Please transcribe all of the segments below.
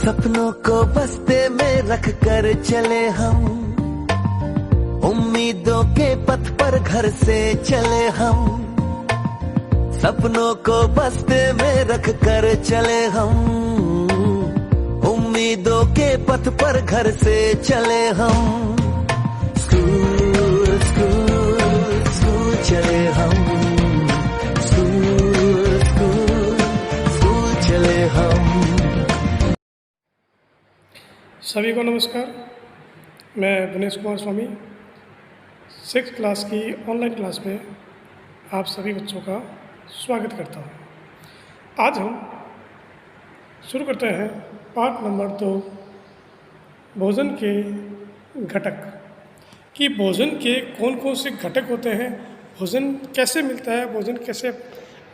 सपनों को बस्ते में रख कर चले हम, उम्मीदों के पथ पर घर से चले हम। सपनों को बस्ते में रख कर चले हम, उम्मीदों के पथ पर घर से चले हम। स्कूल स्कूल स्कूल चले हम, स्कूल स्कूल स्कूल चले हम। सभी को नमस्कार। मैं गणेश कुमार स्वामी 6th क्लास की ऑनलाइन क्लास में आप सभी बच्चों का स्वागत करता हूँ। आज हम शुरू करते हैं पाठ नंबर 2, भोजन के घटक। कि भोजन के कौन कौन से घटक होते हैं, भोजन कैसे मिलता है, भोजन कैसे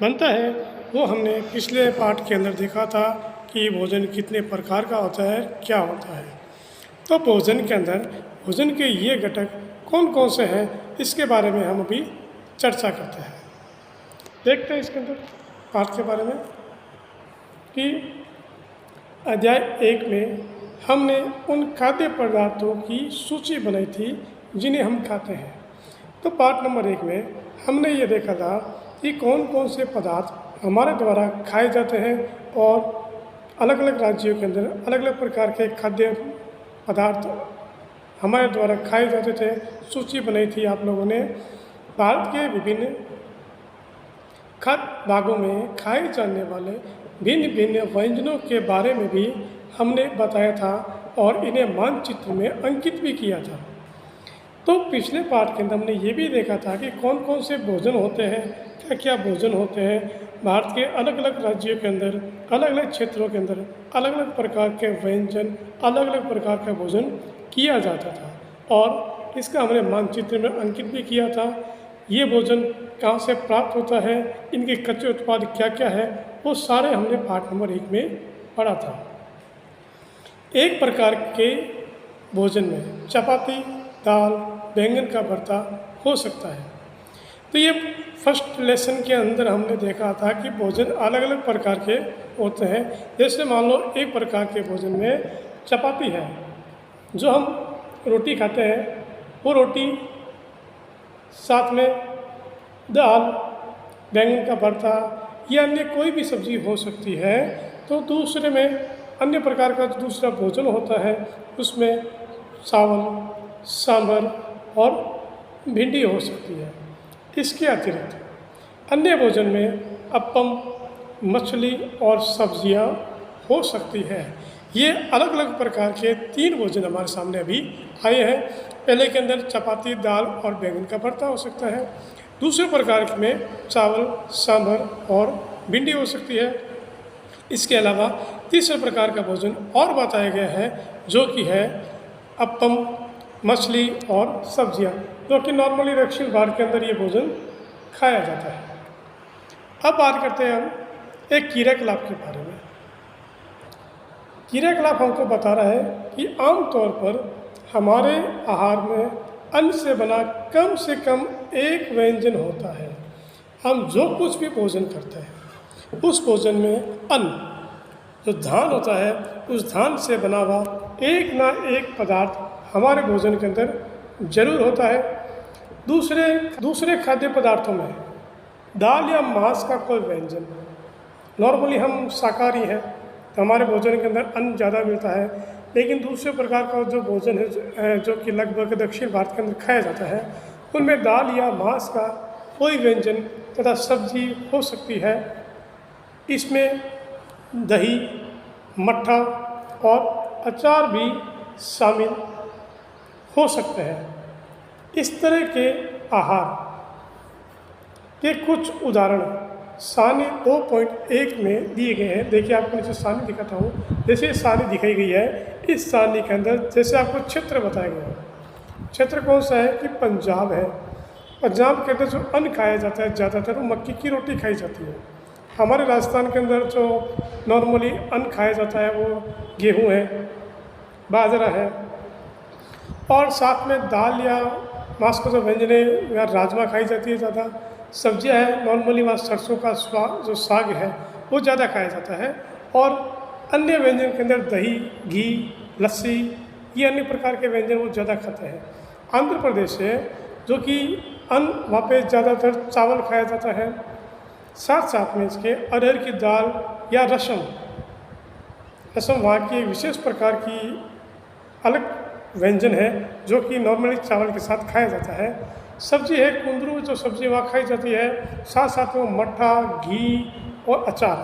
बनता है, वो हमने पिछले पाठ के अंदर देखा था कि भोजन कितने प्रकार का होता है, क्या होता है। तो भोजन के अंदर भोजन के ये घटक कौन कौन से हैं, इसके बारे में हम अभी चर्चा करते हैं। देखते हैं इसके अंदर पाठ के बारे में कि अध्याय 1 में हमने उन खाद्य पदार्थों की सूची बनाई थी जिन्हें हम खाते हैं। तो पाठ नंबर 1 में हमने ये देखा था कि कौन कौन से पदार्थ हमारे द्वारा खाए जाते हैं और अलग अलग राज्यों के अंदर अलग अलग प्रकार के खाद्य पदार्थ हमारे द्वारा खाए जाते थे। सूची बनाई थी आप लोगों ने। भारत के विभिन्न खाद्य भागों में खाए जाने वाले भिन्न भिन्न व्यंजनों के बारे में भी हमने बताया था और इन्हें मानचित्र में अंकित भी किया था। तो पिछले पाठ के अंदर हमने ये भी देखा था कि कौन कौन से भोजन होते हैं, क्या क्या भोजन होते हैं। भारत के अलग अलग राज्यों के अंदर अलग अलग क्षेत्रों के अंदर अलग अलग प्रकार के व्यंजन, अलग अलग प्रकार का भोजन किया जाता था और इसका हमने मानचित्र में अंकित भी किया था। ये भोजन कहाँ से प्राप्त होता है, इनके कच्चे उत्पाद क्या क्या है, वो सारे हमने पाठ नंबर 1 में पढ़ा था। एक प्रकार के भोजन में चपाती, दाल, बैंगन का भरता हो सकता है। तो ये फर्स्ट लेसन के अंदर हमने देखा था कि भोजन अलग अलग प्रकार के होते हैं। जैसे मान लो एक प्रकार के भोजन में चपाती है, जो हम रोटी खाते हैं, वो रोटी साथ में दाल, बैंगन का भरता या अन्य कोई भी सब्ज़ी हो सकती है। तो दूसरे में अन्य प्रकार का दूसरा भोजन होता है, उसमें चावल, सांभर और भिंडी हो सकती है। इसके अतिरिक्त अन्य भोजन में अप्पम, मछली और सब्जियां हो सकती है। ये अलग अलग प्रकार के 3 भोजन हमारे सामने अभी आए हैं। पहले के अंदर चपाती, दाल और बैंगन का भरता हो सकता है। दूसरे प्रकार में चावल, सांभर और भिंडी हो सकती है। इसके अलावा तीसरे प्रकार का भोजन और बताया गया है, जो कि है अप्पम, मछली और सब्जियां, जो कि नॉर्मली दक्षिण भारत के अंदर ये भोजन खाया जाता है। अब बात करते हैं हम एक क्रियाकलाप के बारे में। क्रियाकलाप हमको बता रहा है कि आमतौर पर हमारे आहार में अन्न से बना कम से कम एक व्यंजन होता है। हम जो कुछ भी भोजन करते हैं, उस भोजन में अन्न, जो धान होता है, उस धान से बना हुआ एक ना एक पदार्थ हमारे भोजन के अंदर जरूर होता है। दूसरे खाद्य पदार्थों में दाल या मांस का कोई व्यंजन, नॉर्मली हम शाकाहारी हैं तो हमारे भोजन के अंदर अन्न ज़्यादा मिलता है, लेकिन दूसरे प्रकार का जो भोजन है जो कि लगभग दक्षिण भारत के अंदर खाया जाता है, उनमें दाल या मांस का कोई व्यंजन तथा सब्जी हो सकती है। इसमें दही, मट्ठा और अचार भी शामिल हो सकते हैं। इस तरह के आहार के कुछ उदाहरण सारणी 2.1 में दिए गए हैं। देखिए, आपको नीचे सारणी दिखाता हूँ। जैसे सारणी दिखाई गई है, इस सारणी के अंदर जैसे आपको क्षेत्र बताया गया है। क्षेत्र कौन सा है कि पंजाब है। पंजाब के अंदर जो अन्न खाया जाता है ज़्यादातर, वो मक्की की रोटी खाई जाती है। हमारे राजस्थान के अंदर जो नॉर्मली अन्न खाया जाता है वो गेहूँ है, बाजरा है और साथ में दाल या मांस का जो व्यंजन है, या राजमा खाई जाती है ज़्यादा। सब्जियां हैं, नॉर्मली वहाँ सरसों का जो साग है वो ज़्यादा खाया जाता है। और अन्य व्यंजन के अंदर दही, घी, लस्सी, ये अन्य प्रकार के व्यंजन वो ज़्यादा खाते हैं। आंध्र प्रदेश है जो कि वहाँ पे ज़्यादातर चावल खाया जाता है, साथ साथ में इसके अरहर की दाल या रसम वहाँ की विशेष प्रकार की अलग व्यंजन है जो कि नॉर्मली चावल के साथ खाया जाता है। सब्जी है कुंदरू, जो सब्जी वहाँ खाई जाती है, साथ साथ में मट्ठा, घी और अचार,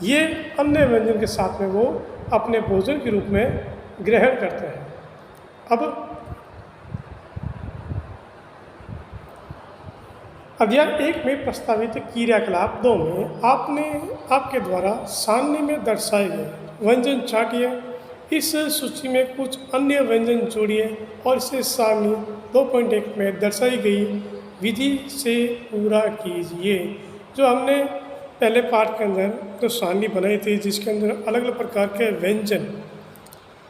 ये अन्य व्यंजन के साथ में वो अपने भोजन के रूप में ग्रहण करते हैं। अब अध्याय 1 में प्रस्तावित क्रियाकलाप 2 में आपके द्वारा सारणी में दर्शाए गए व्यंजन छाटिए, इस सूची में कुछ अन्य व्यंजन जोड़िए और इसे सारणी 2.1 में दर्शाई गई विधि से पूरा कीजिए। जो हमने पहले पाठ के अंदर जो सारणी बनाई थी, जिसके अंदर अलग अलग प्रकार के व्यंजन,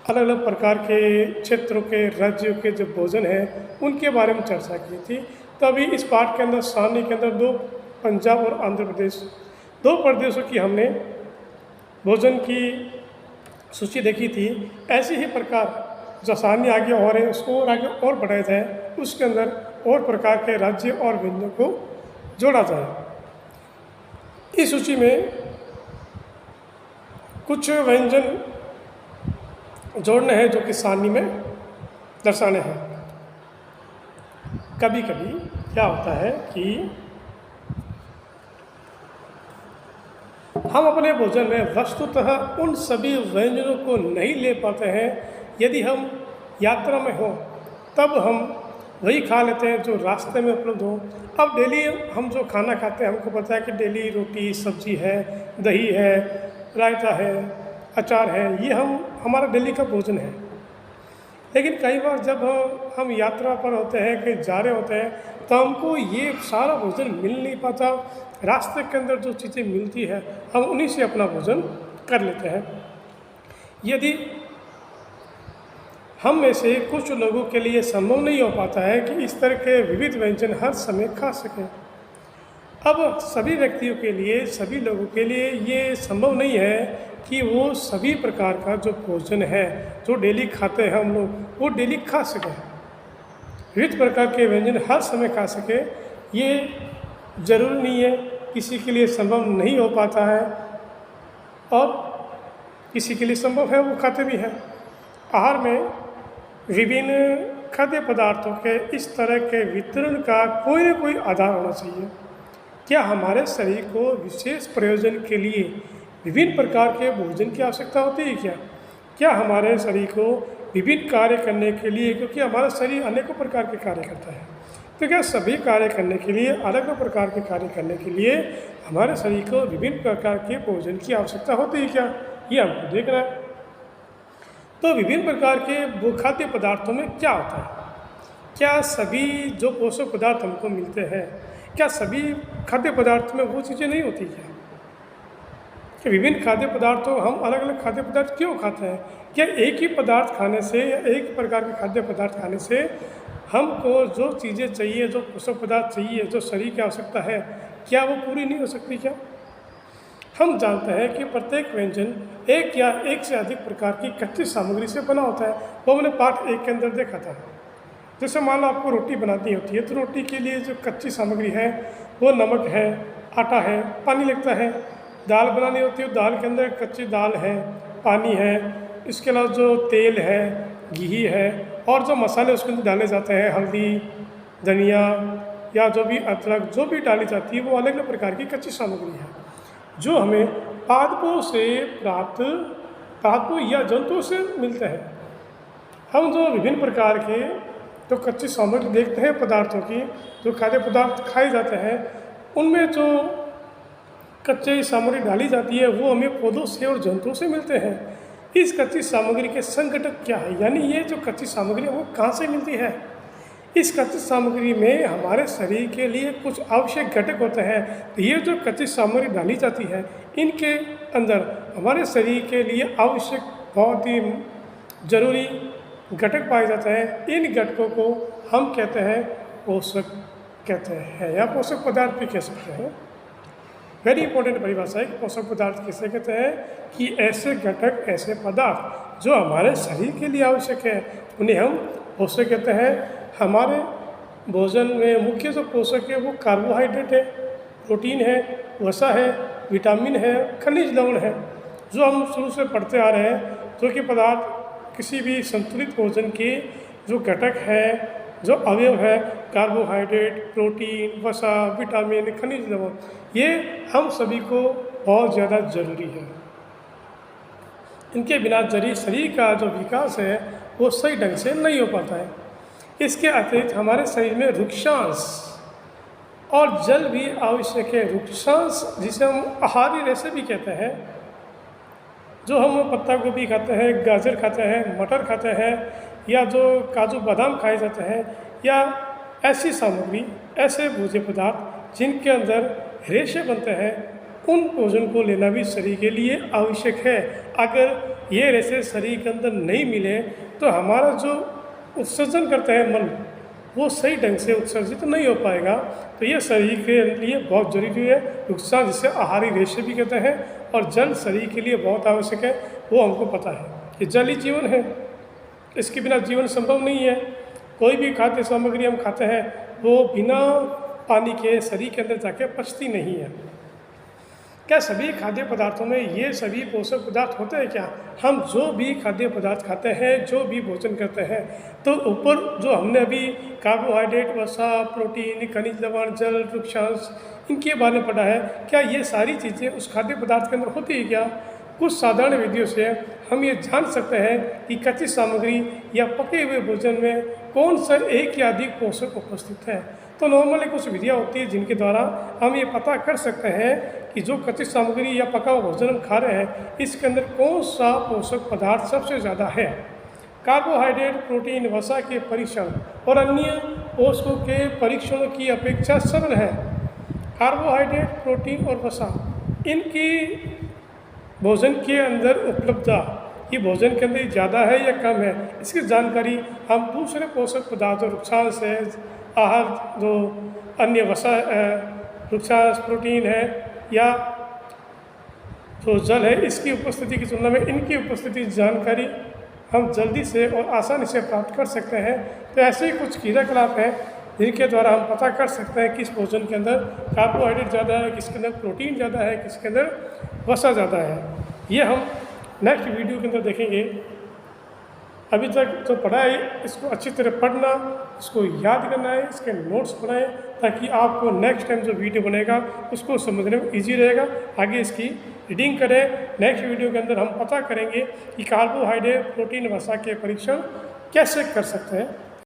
अलग अलग प्रकार के क्षेत्रों के, राज्यों के जो भोजन हैं उनके बारे में चर्चा की थी। तो अभी इस पाठ के अंदर सारणी के अंदर 2 पंजाब और आंध्र प्रदेश, 2 प्रदेशों की हमने भोजन की सूची देखी थी। ऐसे ही प्रकार जो सारणी आगे और है उसको और आगे और बढ़ाया जाए, उसके अंदर और प्रकार के राज्य और व्यंजनों को जोड़ा जाए। इस सूची में कुछ व्यंजन जोड़ने हैं जो कि सारणी में दर्शाने हैं। कभी कभी क्या होता है कि हम अपने भोजन में वस्तुतः उन सभी व्यंजनों को नहीं ले पाते हैं। यदि हम यात्रा में हो तब हम वही खा लेते हैं जो रास्ते में उपलब्ध हो। अब डेली हम जो खाना खाते हैं, हमको पता है कि डेली रोटी, सब्जी है, दही है, रायता है, अचार है, ये हमारा डेली का भोजन है। लेकिन कई बार जब हम यात्रा पर होते हैं, कहीं जा रहे होते हैं, तो हमको ये सारा भोजन मिल नहीं पाता। रास्ते के अंदर जो चीज़ें मिलती है हम उन्हीं से अपना भोजन कर लेते हैं। यदि हम में से कुछ लोगों के लिए संभव नहीं हो पाता है कि इस तरह के विविध व्यंजन हर समय खा सकें। अब सभी व्यक्तियों के लिए, सभी लोगों के लिए ये संभव नहीं है कि वो सभी प्रकार का जो भोजन है जो डेली खाते हैं हम लोग, वो डेली खा सकें। विविध प्रकार के व्यंजन हर समय खा सके, ये ज़रूरी नहीं है, किसी के लिए संभव नहीं हो पाता है और किसी के लिए संभव है, वो खाते भी हैं। आहार में विभिन्न खाद्य पदार्थों के इस तरह के वितरण का कोई न कोई आधार होना चाहिए। क्या हमारे शरीर को विशेष प्रयोजन के लिए विभिन्न प्रकार के भोजन की आवश्यकता होती है? क्या हमारे शरीर को विभिन्न कार्य करने के लिए, क्योंकि हमारा शरीर अनेकों प्रकार के कार्य करता है, तो क्या सभी कार्य करने के लिए, अलग अलग प्रकार के कार्य करने के लिए हमारे शरीर को विभिन्न प्रकार के भोजन की आवश्यकता होती है क्या? ये हमको देखना है। तो विभिन्न प्रकार के खाद्य पदार्थों में क्या होता है? क्या सभी जो पोषक पदार्थ हमको मिलते हैं, क्या सभी खाद्य पदार्थ में वो चीज़ें नहीं होती क्या? कि विभिन्न खाद्य पदार्थों, हम अलग अलग खाद्य पदार्थ क्यों खाते हैं? क्या एक ही पदार्थ खाने से या एक प्रकार के खाद्य पदार्थ खाने से हमको जो चीज़ें चाहिए, जो पोषक पदार्थ चाहिए, जो शरीर की आवश्यकता है, क्या वो पूरी नहीं हो सकती क्या? हम जानते हैं कि प्रत्येक व्यंजन एक या एक से अधिक प्रकार की कच्ची सामग्री से बना होता है। वो हमने पाठ 1 के अंदर देखा था। जैसे मान लो आपको रोटी बनानी होती है, तो रोटी के लिए जो कच्ची सामग्री है वो नमक है, आटा है, पानी लगता है। दाल बनानी होती है, दाल के अंदर कच्ची दाल है, पानी है, इसके अलावा जो तेल है, घी है, और जो मसाले उसके अंदर डाले जाते हैं, हल्दी, धनिया या जो भी अदरक जो भी डाली जाती है, वो अलग अलग प्रकार की कच्ची सामग्री है जो हमें पादपों से पादपों या जंतुओं से मिलते हैं। हम जो विभिन्न प्रकार के जो कच्ची सामग्री देखते हैं पदार्थों की, जो खाद्य पदार्थ खाए जाते हैं, उनमें जो कच्ची सामग्री डाली जाती है वो हमें पौधों से और जंतुओं से मिलते हैं। इस कच्ची सामग्री के संघटक क्या है, यानी ये जो कच्ची सामग्री है वो कहाँ से मिलती है? इस कच्ची सामग्री में हमारे शरीर के लिए कुछ आवश्यक घटक होते हैं। तो ये जो कच्ची सामग्री डाली जाती है, इनके अंदर हमारे शरीर के लिए आवश्यक बहुत ही जरूरी घटक पाए जाते हैं। इन घटकों को हम कहते हैं पोषक कहते हैं, या पोषक पदार्थ भी कह सकते हैं। वेरी इंपॉर्टेंट परिभाषा है कि पोषक पदार्थ किसे कहते हैं कि ऐसे घटक, ऐसे पदार्थ जो हमारे शरीर के लिए आवश्यक है उन्हें हम पोषक कहते हैं। हमारे भोजन में मुख्य जो पोषक है वो कार्बोहाइड्रेट है, प्रोटीन है, वसा है, विटामिन है, खनिज लवण है, जो हम शुरू से पढ़ते आ रहे हैं, जो कि पदार्थ किसी भी संतुलित भोजन के जो घटक है, जो अवयव है, कार्बोहाइड्रेट, प्रोटीन, वसा, विटामिन, खनिज लवण, ये हम सभी को बहुत ज़्यादा ज़रूरी है। इनके बिना शरीर का जो विकास है वो सही ढंग से नहीं हो पाता है। इसके अतिरिक्त हमारे शरीर में रुक्षांश और जल भी आवश्यक है। रुक्षांश जिसे हम आहारी रेशे भी कहते हैं, जो हम पत्ता गोभी खाते हैं, गाजर खाते हैं, मटर खाते हैं, या जो काजू बादाम खाए जाते हैं, या ऐसी सामग्री, ऐसे भोज्य पदार्थ जिनके अंदर रेशे बनते हैं, उन भोजन को लेना भी शरीर के लिए आवश्यक है। अगर ये रेशे शरीर के अंदर नहीं मिले तो हमारा जो उत्सर्जन करता है मल, वो सही ढंग से उत्सर्जित नहीं हो पाएगा। तो ये शरीर के लिए बहुत जरूरी है। नुकसान जिसे आहारी रेशे भी कहते हैं, और जल शरीर के लिए बहुत आवश्यक है, वो हमको पता है कि जल ही जीवन है, इसके बिना जीवन संभव नहीं है। कोई भी खाद्य सामग्री हम खाते हैं वो बिना पानी के शरीर के अंदर जाके पचती नहीं है। क्या सभी खाद्य पदार्थों में ये सभी पोषक पदार्थ होते हैं क्या? हम जो भी खाद्य पदार्थ खाते हैं, जो भी भोजन करते हैं, तो ऊपर जो हमने अभी कार्बोहाइड्रेट, वसा, प्रोटीन, खनिज लवण, जल, वृक्षांश, इनके बारे में पढ़ा है, क्या ये सारी चीज़ें उस खाद्य पदार्थ के अंदर होती है क्या? कुछ साधारण विधियों से हम ये जान सकते हैं कि कच्ची सामग्री या पके हुए भोजन में कौन सा एक या अधिक पोषक उपस्थित है। तो नॉर्मली कुछ विधियाँ होती हैं जिनके द्वारा हम ये पता कर सकते हैं कि जो कच्ची सामग्री या पका हुआ भोजन हम खा रहे हैं, इसके अंदर कौन सा पोषक पदार्थ सबसे ज़्यादा है। कार्बोहाइड्रेट, प्रोटीन, वसा के परीक्षण और अन्य पोषकों के परीक्षणों की अपेक्षा सरल है। कार्बोहाइड्रेट, प्रोटीन और वसा, इनकी भोजन के अंदर उपलब्धता, ये भोजन के अंदर ज़्यादा है या कम है, इसकी जानकारी हम दूसरे पोषक पदार्थों, वृक्षांश है, आहार जो अन्य वसा वृक्षांश, प्रोटीन है, या जो जल है, इसकी उपस्थिति की तुलना में इनकी उपस्थिति जानकारी हम जल्दी से और आसानी से प्राप्त कर सकते हैं। तो ऐसे ही कुछ क्रियाकलाप हैं जिनके द्वारा हम पता कर सकते हैं किस भोजन के अंदर कार्बोहाइड्रेट ज़्यादा है, किसके अंदर प्रोटीन ज़्यादा है, किसके अंदर वसा ज़्यादा है। ये हम नेक्स्ट वीडियो के अंदर देखेंगे। अभी तक जो पढ़ा है इसको अच्छी तरह पढ़ना, इसको याद करना है, इसके नोट्स बनाएं, ताकि आपको नेक्स्ट टाइम जो वीडियो बनेगा उसको समझने में ईजी रहेगा। आगे इसकी रीडिंग करें। नेक्स्ट वीडियो के अंदर हम पता करेंगे कि कार्बोहाइड्रेट, प्रोटीन, वसा के परीक्षण कैसे कर सकते हैं।